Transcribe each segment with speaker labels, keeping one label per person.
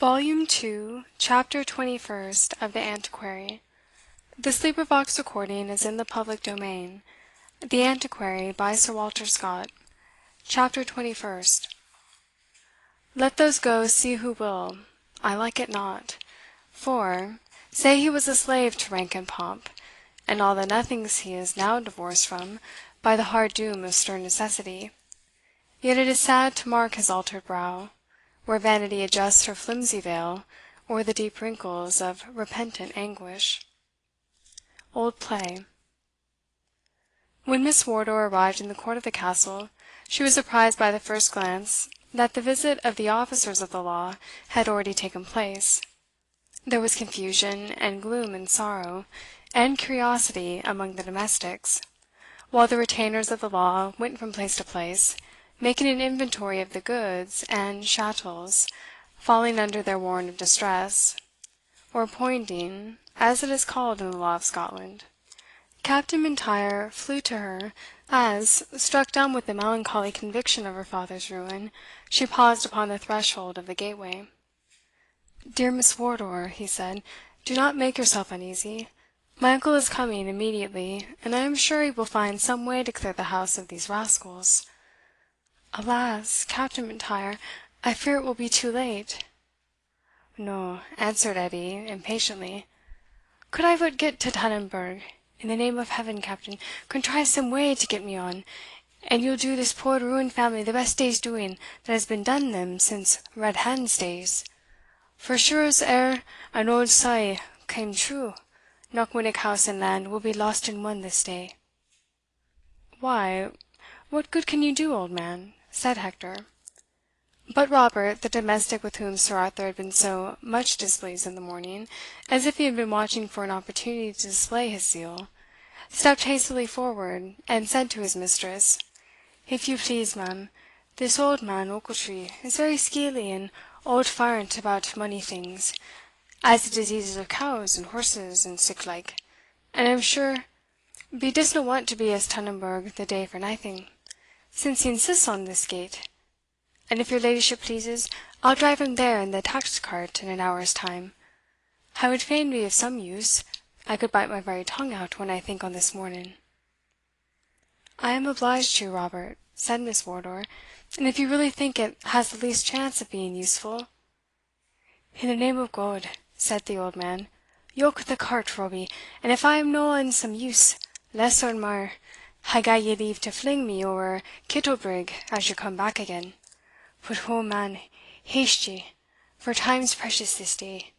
Speaker 1: Volume 2, Chapter 21st of the Antiquary. The Sleeper Box recording is in the public domain. The Antiquary by Sir Walter Scott. Chapter 21st. Let those go see who will, I like it not. For, say he was a slave to rank and pomp, and all the nothings he is now divorced from by the hard doom of stern necessity, yet it is sad to mark his altered brow, where vanity adjusts her flimsy veil o'er the deep wrinkles of repentant anguish. Old Play. When Miss Wardour arrived in the court of the castle, she was surprised by the first glance that the visit of the officers of the law had already taken place. There was confusion, and gloom, and sorrow, and curiosity among the domestics, while the retainers of the law went from place to place, making an inventory of the goods and chattels falling under their warrant of distress, or poinding, as it is called in the law of Scotland. Captain M'Intyre flew to her as, struck dumb with the melancholy conviction of her father's ruin, she paused upon the threshold of the gateway. "Dear Miss Wardour," he said, "do not make yourself uneasy. My uncle is coming immediately, and I am sure he will find some way to clear the house of these rascals." "Alas, Captain M'Intyre, I fear it will be too late." "No," answered Edie, impatiently. "Could I but get to Tannonburgh, in the name of heaven, captain, contrive some way to get me on, and you'll do this poor ruined family the best day's doing that has been done them since Red Hand's days. For sure as e'er an auld saw came true, Knockwinnock house and land will be lost in one this day." "Why, what good can you do, old man?" said Hector. But Robert, the domestic with whom Sir Arthur had been so much displeased in the morning, as if he had been watching for an opportunity to display his zeal, stepped hastily forward, and said to his mistress, "If you please, ma'am, this old man Ochiltree is very skeely and auld farrant about mony things, as the diseases of cows and horses, and sic like, and I am sure he disna want to be at Tannonburgh the day for naething, since he insists on this gait; and if your ladyship pleases, I'll drive him there in the taxed cart in an hour's time. I would fain be of some use. I could bite my very tongue out when I think on this morning." "I am obliged to you, Robert," said Miss Wardour; "and if you really think it has the least chance of being useful" "In the name of God," said the old man, "yoke the cart, Robbie, and if I am no ane some use, less or mair, I gie ye leave to fling me ower Kittlebrig as ye come back again. But, oh, man, haste ye, for time's precious this day."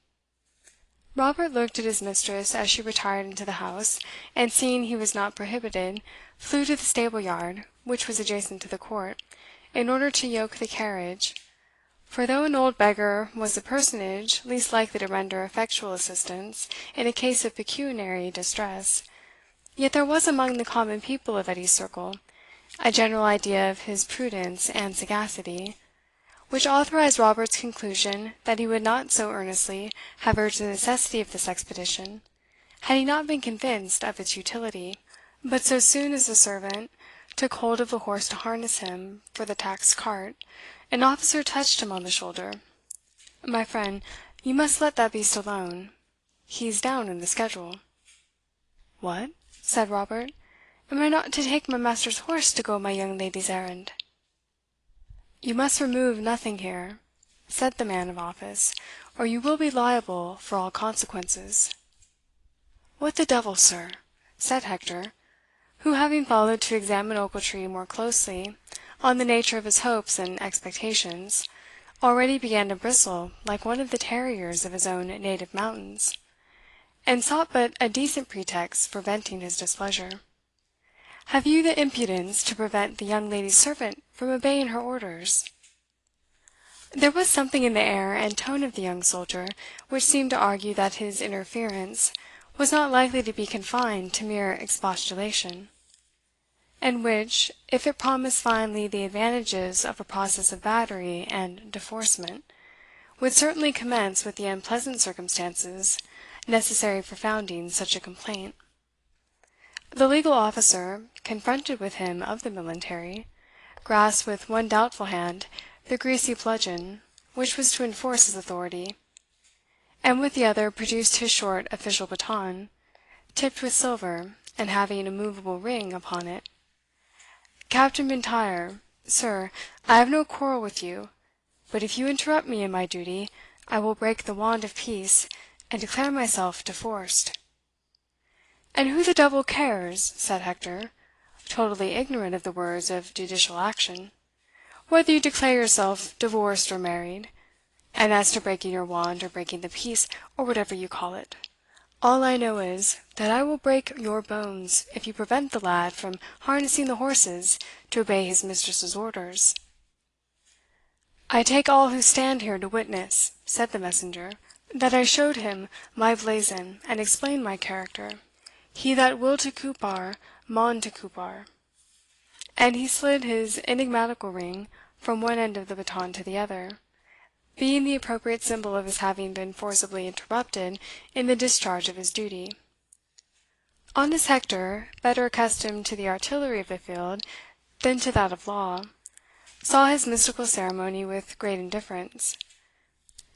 Speaker 1: Robert looked at his mistress as she retired into the house, and seeing he was not prohibited, flew to the stable yard, which was adjacent to the court, in order to yoke the carriage; for though an old beggar was the personage least likely to render effectual assistance in a case of pecuniary distress, yet there was among the common people of Edie's circle a general idea of his prudence and sagacity, which authorized Robert's conclusion that he would not so earnestly have urged the necessity of this expedition, had he not been convinced of its utility. But so soon as the servant took hold of the horse to harness him for the taxed cart, an officer touched him on the shoulder. "My friend, you must let that beast alone. He's down in the schedule." "What?" said Robert; "am I not to take my master's horse to go my young lady's errand?" "You must remove nothing here," said the man of office, "or you will be liable for all consequences." "What the devil, sir?" said Hector, who, having followed to examine Ochiltree more closely on the nature of his hopes and expectations, already began to bristle like one of the terriers of his own native mountains, and sought but a decent pretext for venting his displeasure. "Have you the impudence to prevent the young lady's servant from obeying her orders?" There was something in the air and tone of the young soldier which seemed to argue that his interference was not likely to be confined to mere expostulation, and which, if it promised finally the advantages of a process of battery and deforcement, would certainly commence with the unpleasant circumstances necessary for founding such a complaint. The legal officer, confronted with him of the military, grasped with one doubtful hand the greasy bludgeon, which was to enforce his authority, and with the other produced his short official baton, tipped with silver, and having a movable ring upon it. "Captain M'Intyre, sir, I have no quarrel with you, but if you interrupt me in my duty, I will break the wand of peace, and declare myself divorced." "And who the devil cares," said Hector, totally ignorant of the words of judicial action, "whether you declare yourself divorced or married? And as to breaking your wand, or breaking the peace, or whatever you call it, all I know is, that I will break your bones if you prevent the lad from harnessing the horses to obey his mistress's orders." "I take all who stand here to witness," said the messenger, "that I showed him my blazon, and explained my character. He that will to Cupar, maun to Cupar." And he slid his enigmatical ring from one end of the baton to the other, being the appropriate symbol of his having been forcibly interrupted in the discharge of his duty. On this Hector, better accustomed to the artillery of the field than to that of law, saw his mystical ceremony with great indifference,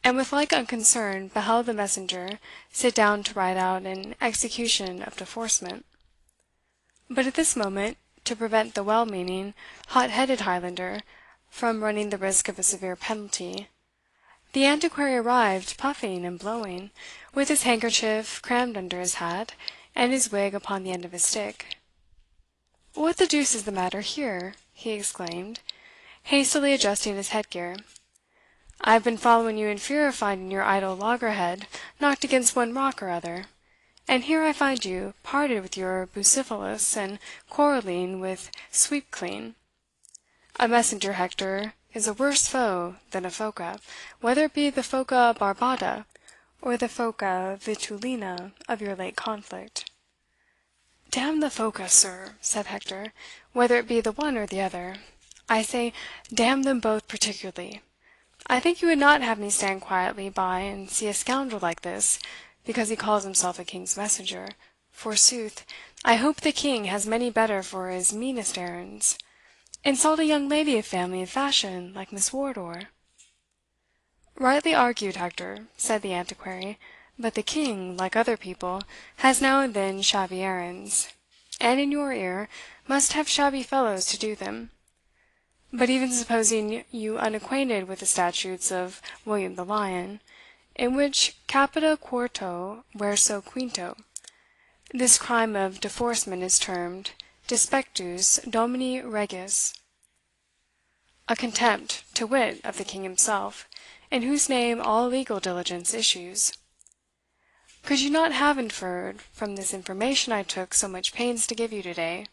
Speaker 1: and with like unconcern beheld the messenger sit down to write out an execution of deforcement. But at this moment, to prevent the well-meaning, hot-headed Highlander from running the risk of a severe penalty, the Antiquary arrived puffing and blowing, with his handkerchief crammed under his hat, and his wig upon the end of his stick. "What the deuce is the matter here?" he exclaimed, hastily adjusting his headgear. "I have been following you in fear of finding your idle loggerhead knocked against one rock or other, and here I find you parted with your Bucephalus, and quarrelling with Sweepclean. A messenger, Hector, is a worse foe than a phoca, whether it be the phoca barbata, or the phoca vitulina of your late conflict." "Damn the phoca, sir," said Hector, "whether it be the one or the other. I say, damn them both particularly. I think you would not have me stand quietly by and see a scoundrel like this, because he calls himself a king's messenger. Forsooth, I hope the king has many better for his meanest errands. Insult a young lady of family and fashion like Miss Wardour." "Rightly argued, Hector," said the Antiquary; "but the king, like other people, has now and then shabby errands, and, in your ear, must have shabby fellows to do them. But even supposing you unacquainted with the statutes of William the Lion, in which capita quarto verso quinto, this crime of deforcement is termed despectus domini regis, a contempt, to wit, of the king himself, in whose name all legal diligence issues. Could you not have inferred, from this information I took so much pains to give you to-day,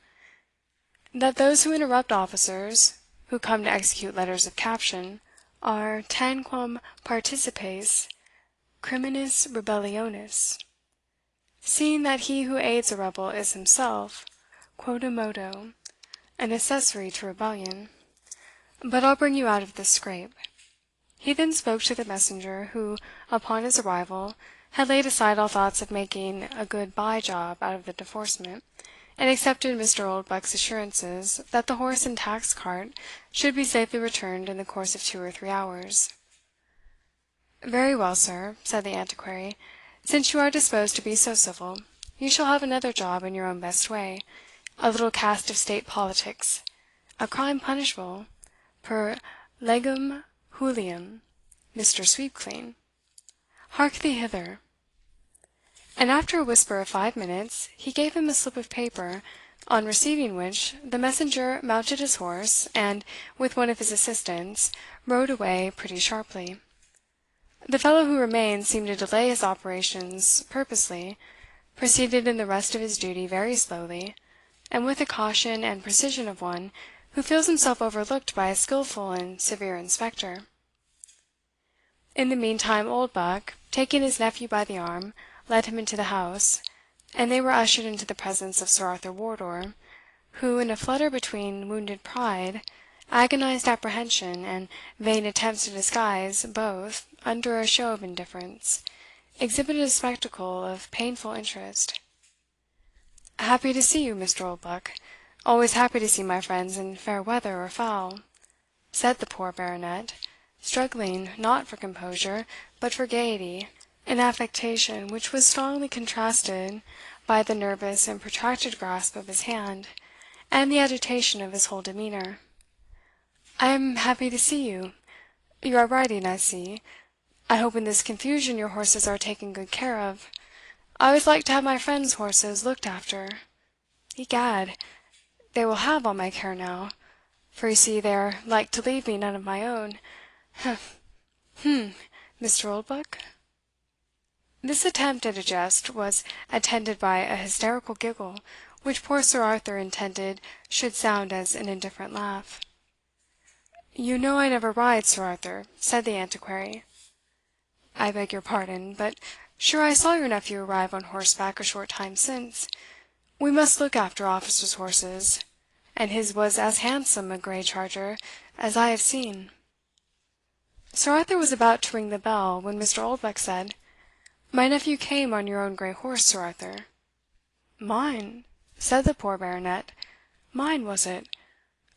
Speaker 1: that those who interrupt officers, who come to execute letters of caption, are tanquam participes criminis rebellionis, seeing that he who aids a rebel is himself, quodammodo, an accessory to rebellion? But I'll bring you out of this scrape." He then spoke to the messenger, who, upon his arrival, had laid aside all thoughts of making a good bye job out of the deforcement, and accepted Mr. Oldbuck's assurances that the horse and tax cart should be safely returned in the course of 2 or 3 hours. "Very well, sir," said the Antiquary, "since you are disposed to be so civil, you shall have another job in your own best way, a little cast of state politics, a crime punishable per legem Juliam, Mr. Sweepclean. Hark thee hither." And after a whisper of 5 minutes, he gave him a slip of paper, on receiving which the messenger mounted his horse, and, with one of his assistants, rode away pretty sharply. The fellow who remained seemed to delay his operations purposely, proceeded in the rest of his duty very slowly, and with the caution and precision of one who feels himself overlooked by a skilful and severe inspector. In the meantime, Oldbuck, taking his nephew by the arm, led him into the house, and they were ushered into the presence of Sir Arthur Wardour, who, in a flutter between wounded pride, agonized apprehension, and vain attempts to disguise both under a show of indifference, exhibited a spectacle of painful interest. "Happy to see you, Mr. Oldbuck always happy to see my friends in fair weather or foul," said the poor Baronet, struggling not for composure, but for gaiety, an affectation which was strongly contrasted by the nervous and protracted grasp of his hand, and the agitation of his whole demeanour. "I am happy to see you. You are riding, I see. I hope in this confusion your horses are taken good care of. I always like to have my friends' horses looked after. Egad, they will have all my care now, for you see they are like to leave me none of my own. Mr. Oldbuck?" This attempt at a jest was attended by a hysterical giggle, which poor Sir Arthur intended should sound as an indifferent laugh. "You know I never ride, Sir Arthur," said the Antiquary. "I beg your pardon, but sure I saw your nephew arrive on horseback a short time since. We must look after officers' horses, and his was as handsome a grey charger as I have seen." Sir Arthur was about to ring the bell, when Mr. Oldbuck said, "My nephew came on your own grey horse, Sir Arthur." "Mine?" said the poor Baronet. "Mine, was it?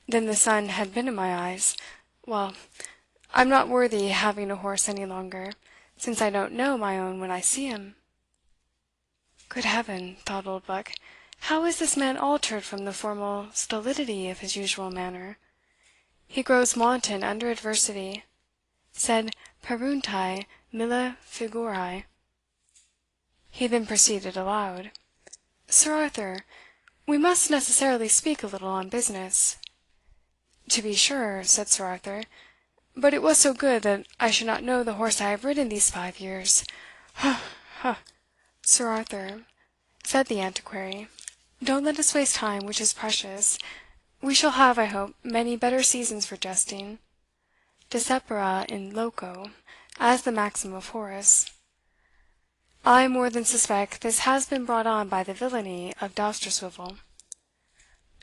Speaker 1: Then the sun had been in my eyes. Well, I'm not worthy having a horse any longer, since I don't know my own when I see him." "Good heaven!" thought Oldbuck, "how is this man altered from the formal stolidity of his usual manner? He grows wanton under adversity. Sed peruntae mille figurae." He then proceeded aloud. "Sir Arthur, we must necessarily speak a little on business." "To be sure," said Sir Arthur, "but it was so good that I should not know the horse I have ridden these 5 years. "Sir Arthur," said the Antiquary, "don't let us waste time, which is precious. We shall have, I hope, many better seasons for jesting. Decepera in loco, as the maxim of Horace. I more than suspect this has been brought on by the villainy of Dousterswivel."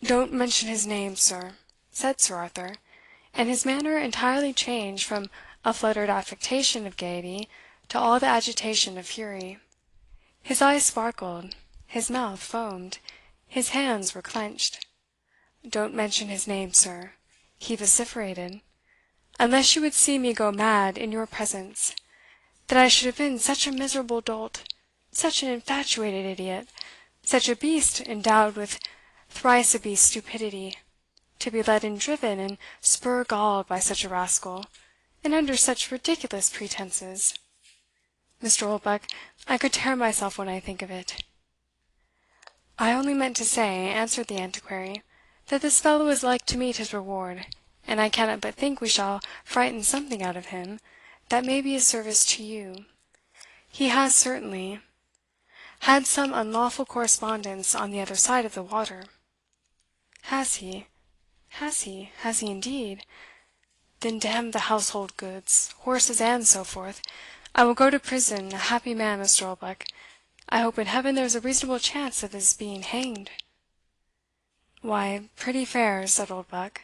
Speaker 1: "Don't mention his name, sir," said Sir Arthur, and his manner entirely changed from a fluttered affectation of gaiety to all the agitation of fury. His eyes sparkled, his mouth foamed, his hands were clenched. "Don't mention his name, sir," he vociferated, "unless you would see me go mad in your presence. That I should have been such a miserable dolt, such an infatuated idiot, such a beast endowed with thrice a beast's stupidity, to be led and driven and spur galled by such a rascal, and under such ridiculous pretences. Mr. Oldbuck, I could tear myself when I think of it." "I only meant to say," answered the Antiquary, "that this fellow is like to meet his reward, and I cannot but think we shall frighten something out of him that may be of service to you. He has certainly had some unlawful correspondence on the other side of the water." "Has he? Has he? Has he indeed? Then damn the household goods, horses, and so forth. I will go to prison a happy man, Mr. Oldbuck. I hope in heaven there is a reasonable chance of his being hanged." "Why, pretty fair," said Oldbuck,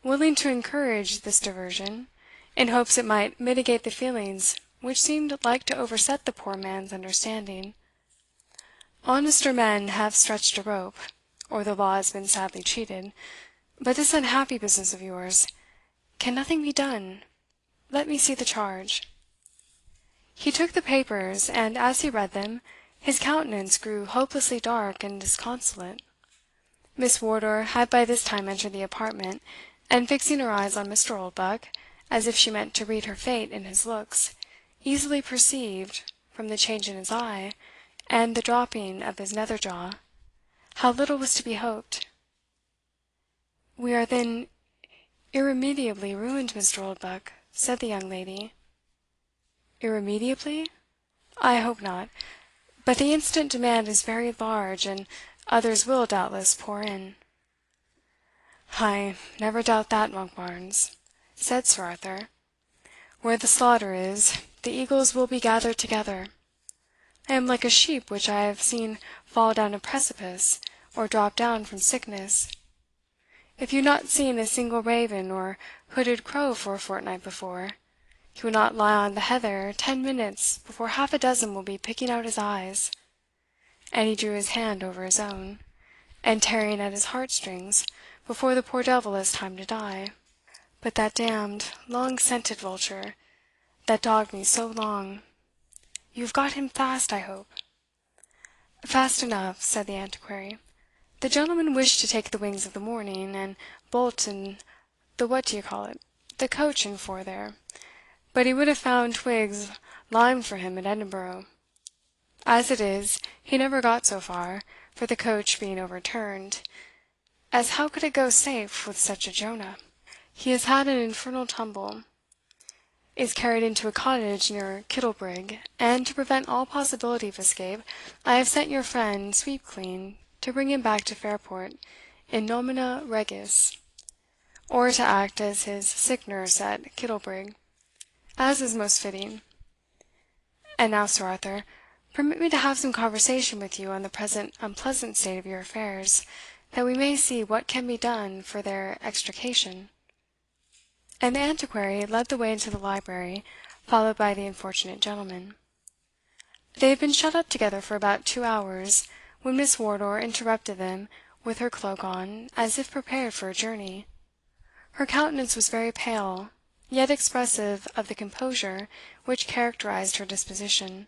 Speaker 1: willing to encourage this diversion, in hopes it might mitigate the feelings which seemed like to overset the poor man's understanding. "Honester men have stretched a rope, or the law has been sadly cheated. But this unhappy business of yours, can nothing be done? Let me see the charge." He took the papers, and as he read them, his countenance grew hopelessly dark and disconsolate. Miss Wardour had by this time entered the apartment, and fixing her eyes on Mr. Oldbuck, as if she meant to read her fate in his looks, easily perceived, from the change in his eye, and the dropping of his nether jaw, how little was to be hoped. "We are then irremediably ruined, Mr. Oldbuck," said the young lady. "Irremediably? I hope not. But the instant demand is very large, and others will doubtless pour in." "I never doubt that, Monkbarns," said Sir Arthur. "Where the slaughter is, the eagles will be gathered together. I am like a sheep which I have seen fall down a precipice, or drop down from sickness. If you had not seen a single raven or hooded crow for a fortnight before, he will not lie on the heather 10 minutes before half a dozen will be picking out his eyes." And he drew his hand over his own, and tearing at his heartstrings before the poor devil has time to die. But that damned, long-scented vulture, that dogged me so long, you have got him fast, I hope?" "Fast enough," said the Antiquary. "The gentleman wished to take the wings of the morning, and bolt in the what d'ye call it, the coach and four there, but he would have found twigs limed for him at Edinburgh. As it is, he never got so far, for the coach being overturned, as how could it go safe with such a Jonah? He has had an infernal tumble, is carried into a cottage near Kittlebrig, and, to prevent all possibility of escape, I have sent your friend Sweepclean to bring him back to Fairport in nomine regis, or to act as his sick nurse at Kittlebrig, as is most fitting. And now, Sir Arthur, permit me to have some conversation with you on the present unpleasant state of your affairs, that we may see what can be done for their extrication." And the Antiquary led the way into the library, followed by the unfortunate gentleman. They had been shut up together for about 2 hours, when Miss Wardour interrupted them with her cloak on, as if prepared for a journey. Her countenance was very pale, yet expressive of the composure which characterized her disposition.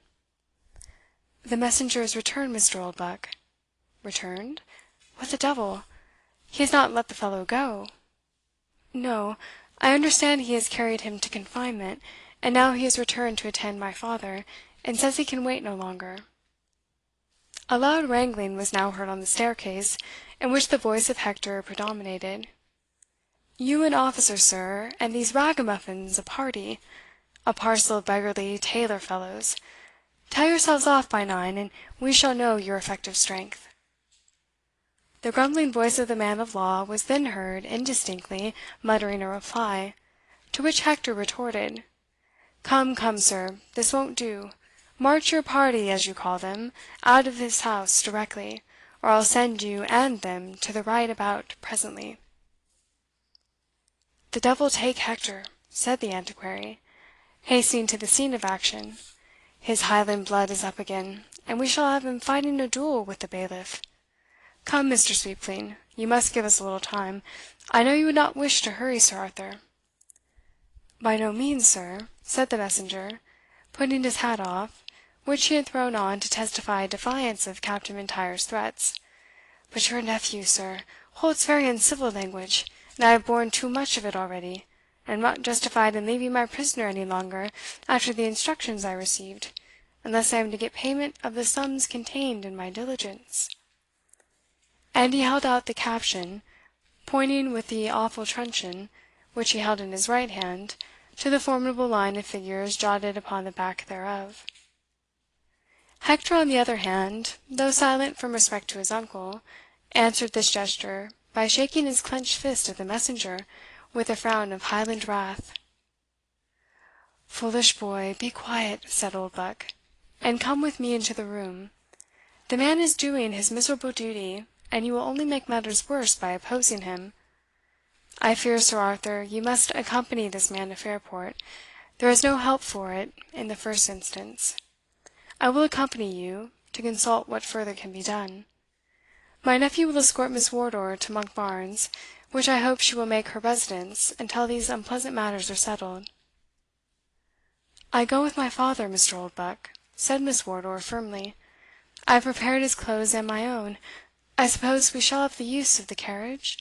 Speaker 1: "The messenger is returned, Mr. Oldbuck." "Returned? What the devil! He has not let the fellow go?" "No. I understand he has carried him to confinement, and now he has returned to attend my father, and says he can wait no longer." A loud wrangling was now heard on the staircase, in which the voice of Hector predominated. "You an officer, sir, and these ragamuffins a party, a parcel of beggarly tailor fellows. Tell yourselves off by 9, and we shall know your effective strength." The grumbling voice of the man of law was then heard indistinctly muttering a reply, to which Hector retorted, "Come, come, sir, this won't do. March your party, as you call them, out of this house directly, or I'll send you and them to the right about presently." "The devil take Hector," said the Antiquary, hastening to the scene of action. "His Highland blood is up again, and we shall have him fighting a duel with the bailiff. Come, Mr. Sweepclean, you must give us a little time. I know you would not wish to hurry Sir Arthur." "By no means, sir," said the messenger, putting his hat off, which he had thrown on to testify defiance of Captain M'Intyre's threats. "But your nephew, sir, holds very uncivil language, and I have borne too much of it already, and am not justified in leaving my prisoner any longer after the instructions I received, unless I am to get payment of the sums contained in my diligence." And he held out the caption, pointing with the awful truncheon, which he held in his right hand, to the formidable line of figures jotted upon the back thereof. Hector, on the other hand, though silent from respect to his uncle, answered this gesture by shaking his clenched fist at the messenger with a frown of Highland wrath. "Foolish boy, be quiet," said Oldbuck, "and come with me into the room. The man is doing his miserable duty, and you will only make matters worse by opposing him. I fear, Sir Arthur, you must accompany this man to Fairport. There is no help for it in the first instance. I will accompany you, to consult what further can be done. My nephew will escort Miss Wardour to Monkbarns, which I hope she will make her residence until these unpleasant matters are settled." "I go with my father, Mr. Oldbuck," said Miss Wardour firmly. "I have prepared his clothes and my own. I suppose we shall have the use of the carriage?"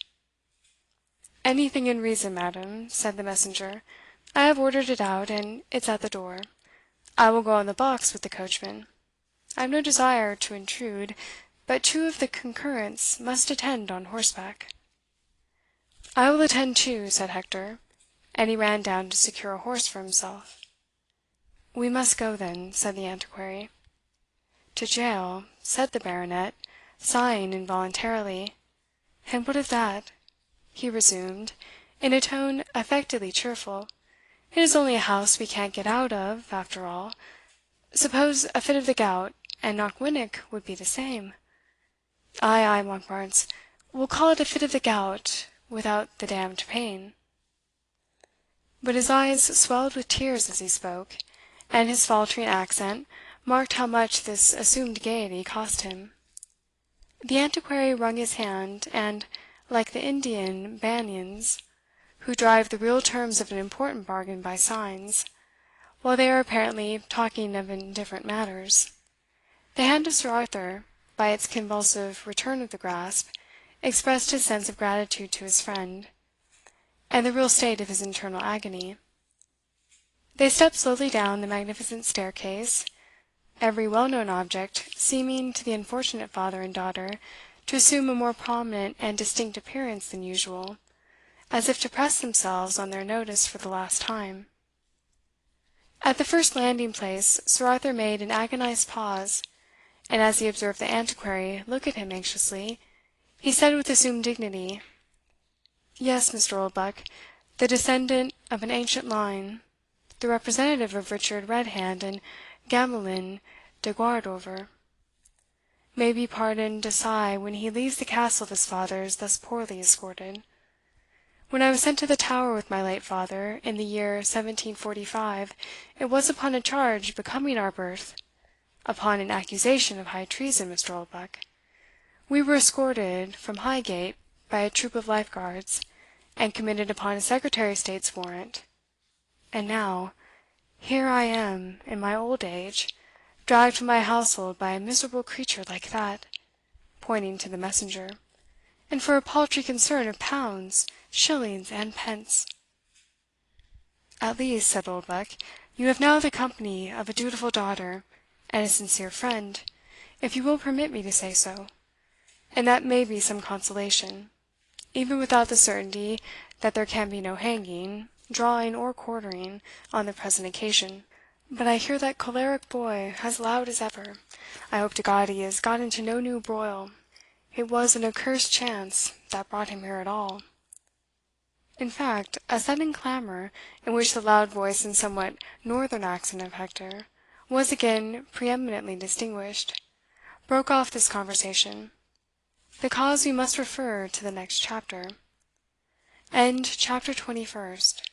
Speaker 1: "Anything in reason, madam," said the messenger. "I have ordered it out, and it's at the door. I will go on the box with the coachman. I have no desire to intrude, but 2 of the concurrents must attend on horseback." "I will attend too," said Hector, and he ran down to secure a horse for himself. "We must go then," said the Antiquary. "To jail," said the Baronet, sighing involuntarily. "And what of that?" he resumed, in a tone affectedly cheerful. "It is only a house we can't get out of, after all. Suppose a fit of the gout, and Knockwinnock would be the same. Ay, ay, Monkbarns, we'll call it a fit of the gout, without the damned pain." But his eyes swelled with tears as he spoke, and his faltering accent marked how much this assumed gaiety cost him. The Antiquary wrung his hand, and, like the Indian Banyans, who drive the real terms of an important bargain by signs, while they are apparently talking of indifferent matters. The hand of Sir Arthur, by its convulsive return of the grasp, expressed his sense of gratitude to his friend, and the real state of his internal agony. They stepped slowly down the magnificent staircase, every well-known object seeming to the unfortunate father and daughter to assume a more prominent and distinct appearance than usual, as if to press themselves on their notice for the last time. At the first landing-place, Sir Arthur made an agonized pause, and as he observed the Antiquary look at him anxiously, he said with assumed dignity, "Yes, Mr. Oldbuck, the descendant of an ancient line, the representative of Richard Redhand and Gamelyn de Guardover, may be pardoned a sigh when he leaves the castle of his fathers thus poorly escorted. When I was sent to the Tower with my late father, in the year 1745, it was upon a charge becoming our birth, upon an accusation of high treason, Mr. Oldbuck. We were escorted from Highgate by a troop of life guards, and committed upon a Secretary of State's warrant. And now, here I am, in my old age, dragged from my household by a miserable creature like that," pointing to the messenger, "and for a paltry concern of pounds, shillings, and pence." "At least," said Oldbuck, "you have now the company of a dutiful daughter, and a sincere friend, if you will permit me to say so, and that may be some consolation, even without the certainty that there can be no hanging, drawing, or quartering, on the present occasion. But I hear that choleric boy as loud as ever. I hope to God he has got into no new broil. It was an accursed chance that brought him here at all." In fact, a sudden clamour, in which the loud voice and somewhat northern accent of Hector was again preeminently distinguished, broke off this conversation. The cause we must refer to the next chapter. End chapter 21st.